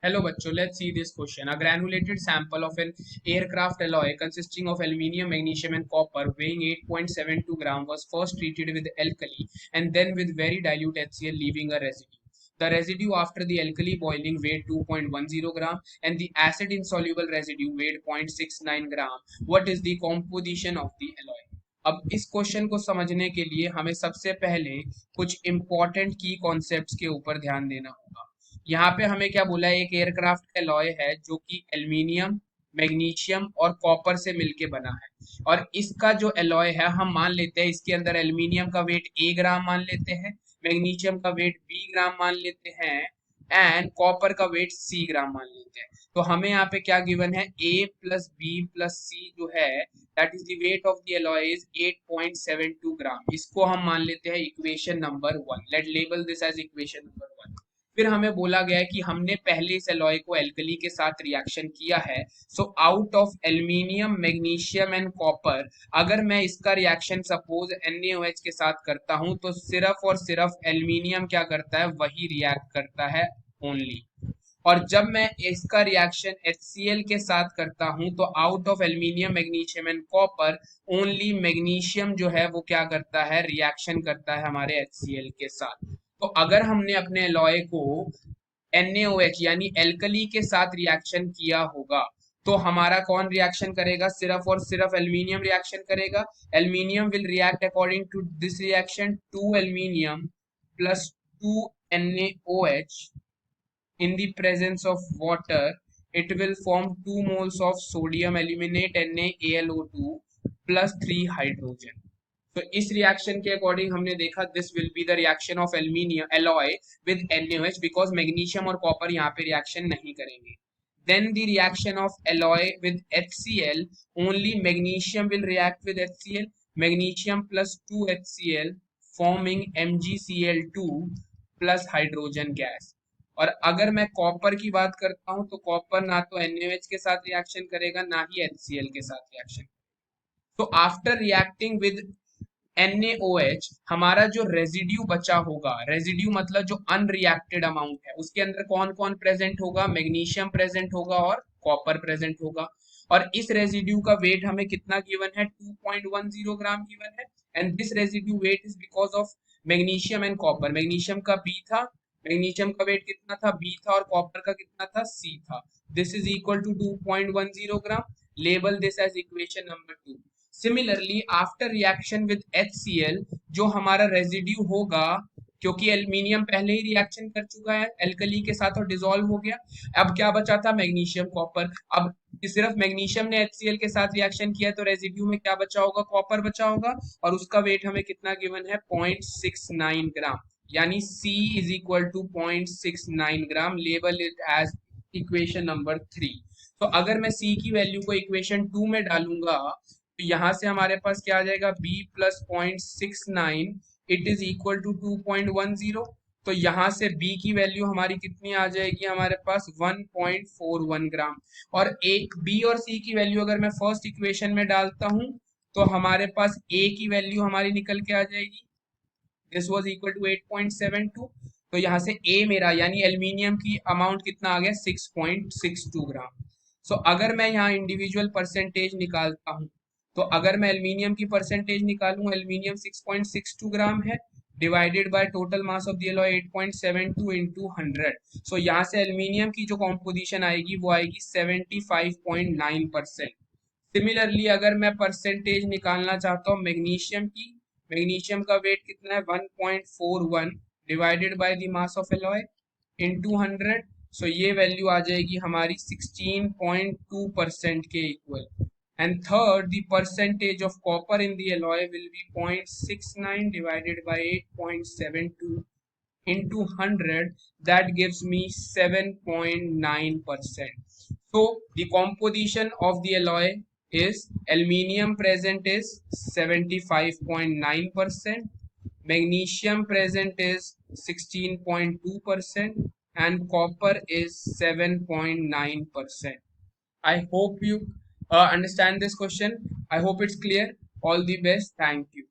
Hello bachcho, let's see this question. A granulated sample of an aircraft alloy consisting of aluminium, magnesium and copper weighing 8.72 gram was first treated with alkali and then with very dilute HCl leaving a residue. The residue after the alkali boiling weighed 2.10 gram and the acid insoluble residue weighed 0.69 gram. What is the composition of the alloy? अब इस question को समझने के लिए हमें सबसे पहले कुछ इंपॉर्टेंट की कॉन्सेप्ट्स के ऊपर ध्यान देना होगा। यहाँ पे हमें क्या बोला है, एक एयरक्राफ्ट का अलॉय है जो कि एल्यूमिनियम, मैग्नीशियम और कॉपर से मिलके बना है। और इसका जो अलॉय है हम मान लेते हैं इसके अंदर एल्यूमिनियम का वेट ए ग्राम मान लेते हैं, मैग्नीशियम का वेट बी ग्राम मान लेते हैं एंड कॉपर का वेट सी ग्राम मान लेते हैं। तो हमें यहाँ पे क्या गिवन है, A plus B plus C जो है that is the weight of the alloy is 8.72 gram. इसको हम मान लेते हैं equation number 1। Let label this as equation number 1। फिर हमें बोला गया है कि हमने पहले इस एलॉय को एल्कली के साथ रिएक्शन किया है। So out of aluminium, magnesium and copper अगर मैं इसका रिएक्शन सपोज NaOH के साथ करता हूं तो सिर्फ और सिर्फ एल्यूमिनियम क्या करता है, वही रिएक्ट करता है ओनली। और जब मैं इसका रिएक्शन HCl के साथ करता हूं तो out of aluminium, magnesium and copper only magnesium जो है वो क्या करता है, रिएक्शन करता है हमारे HCl के साथ। तो अगर हमने अपने एलॉय को NaOH यानी एल्कली के साथ रिएक्शन किया होगा तो हमारा कौन रिएक्शन करेगा, सिर्फ और सिर्फ एल्यूमिनियम रिएक्शन करेगा। Aluminium will react according to this reaction, 2 aluminium plus 2 NaOH in the presence of water it will form 2 moles of sodium aluminate NaAlO2 plus 3 hydrogen। तो इस रिएक्शन के अकॉर्डिंग हमने देखा this will be the reaction of aluminium alloy with NaOH because magnesium और copper यहाँ पे reaction नहीं करेंगे। Then the reaction of alloy with HCl, only magnesium will react with HCl, magnesium plus 2 HCl forming MgCl2 plus hydrogen gas। और अगर मैं copper की बात करता हूं तो कॉपर ना तो NaOH के साथ रिएक्शन करेगा ना ही HCl के साथ रिएक्शन। तो आफ्टर रिएक्टिंग विद NaOH हमारा जो रेजिड्यू बचा होगा, रेजिड्यू मतलब जो अनरिएक्टेड अमाउंट है, उसके अंदर कौन कौन प्रेजेंट होगा, मैग्नीशियम प्रेजेंट होगा और कॉपर प्रेजेंट होगा। और इस रेजिड्यू का वेट हमें कितना गिवन है, 2.10 ग्राम गिवन है। And this residue weight is because of magnesium and copper. Magnesium का बी था, मैग्नीशियम का वेट कितना था, बी था, और कॉपर का कितना था, सी था। This is equal to 2.10 gram. Label this as equation number 2। Similarly after reaction with HCl जो हमारा रेजिड्यू होगा, क्योंकि एल्यूमिनियम पहले ही रिएक्शन कर चुका है एल्कली के साथ और डिसॉल्व हो गया, अब क्या बचा था, मैग्नीशियम कॉपर। अब सिर्फ मैग्नीशियम ने HCl के साथ रिएक्शन किया तो रेजिड्यू में क्या बचा होगा, कॉपर बचा होगा, और उसका वेट हमें कितना गिवन है, 0.69 ग्राम, यानी C is equal to 0.69 gram. Label it as equation number 3। तो अगर मैं C की वैल्यू को इक्वेशन 2 में डालूंगा तो यहाँ से हमारे पास क्या आ जाएगा, b plus 0.69 it is equal to 2.10। तो यहाँ से b की वैल्यू हमारी कितनी आ जाएगी, हमारे पास 1.41 ग्राम। और एक b और c की वैल्यू अगर मैं फर्स्ट इक्वेशन में डालता हूँ तो हमारे पास a की वैल्यू हमारी निकल के आ जाएगी, दिस वाज इक्वल टू 8.72। तो यहाँ से a मेरा यानी एल्यूमिनियम की अमाउंट कितना आ गया, 6.62 ग्राम। सो अगर मैं यहाँ इंडिविजुअल परसेंटेज निकालता हूँ तो अगर मैं एल्यूमिनियम की परसेंटेज निकालूं, एल्यूमिनियम 6.62 ग्राम है divided by total mass of the alloy 8.72 into 100। सो यहाँ से एल्यूमिनियम की जो कॉम्पोजिशन आएगी वो आएगी 75.9%। सिमिलरली अगर मैं परसेंटेज निकालना चाहता हूँ मैग्नीशियम की, मैग्नीशियम का वेट कितना है, 1.41 divided by the mass of alloy into 100। सो ये वैल्यू आ जाएगी हमारी 16.2% के equal. And third, the percentage of copper in the alloy will be 0.69 divided by 8.72 into 100. That gives me 7.9%. So the composition of the alloy is aluminium present is 75.9%, magnesium present is 16.2%, and copper is 7.9%. I hope you understand this question. I hope it's clear. All the best. Thank you.